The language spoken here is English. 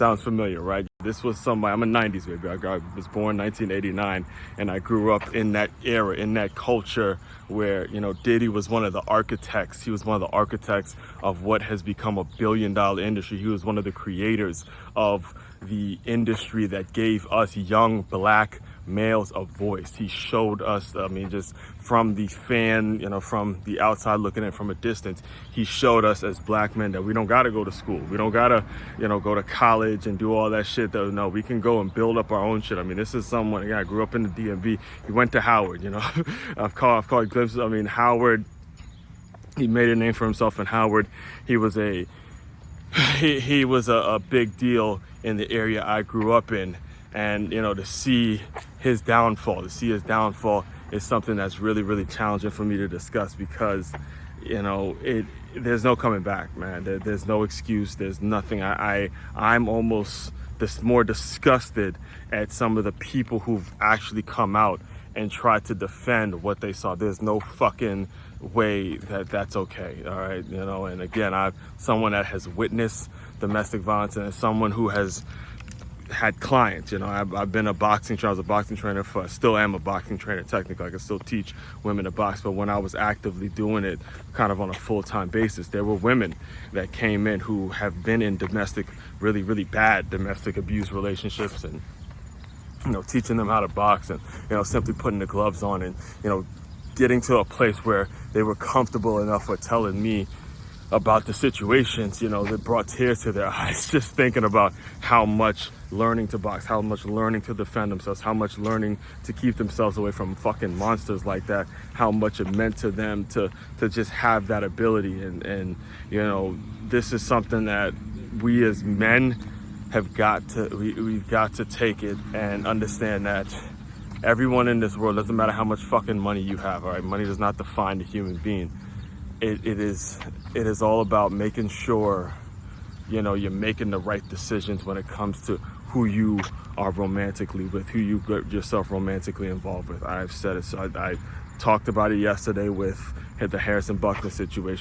Sounds familiar, right? This was somebody, I'm a 90s baby. I was born 1989, and I grew up in that era, in that culture where, Diddy was one of the architects. He was one of the architects of what has become a billion-dollar industry. He was one of the creators of the industry that gave us young black males a voice. He showed us, just from the from the outside looking in from a distance, he showed us as black men that we don't got to go to school. We don't got to, go to college and do all that shit. Though, no, we can go and build up our own shit. This is someone, I grew up in the DMV. He went to Howard, I've caught glimpses. Howard, he made a name for himself in Howard. He was a big deal in the area I grew up in. And, to see his downfall is something that's really, really challenging for me to discuss because, there's no coming back, man. There's no excuse. There's nothing. I'm almost more disgusted at some of the people who've actually come out and tried to defend what they saw. There's no fucking way that's okay. All right. And again, I'm someone that has witnessed domestic violence and someone who has had clients. I've been a boxing trainer. I was a boxing trainer still am a boxing trainer technically. I can still teach women to box, but when I was actively doing it kind of on a full-time basis, there were women that came in who have been in really, really bad domestic abuse relationships, and teaching them how to box, and simply putting the gloves on, and getting to a place where they were comfortable enough with telling me about the situations, that brought tears to their eyes, just thinking about how much learning to box, how much learning to defend themselves, how much learning to keep themselves away from fucking monsters like that, how much it meant to them to just have that ability. And this is something that we as men have got to, we've got to take it and understand that everyone in this world, doesn't matter how much fucking money you have, all right? Money does not define the human being. It is all about making sure, you're making the right decisions when it comes to who you are romantically with, who you get yourself romantically involved with. I've said it. So I talked about it yesterday with the Harrison Buckner situation.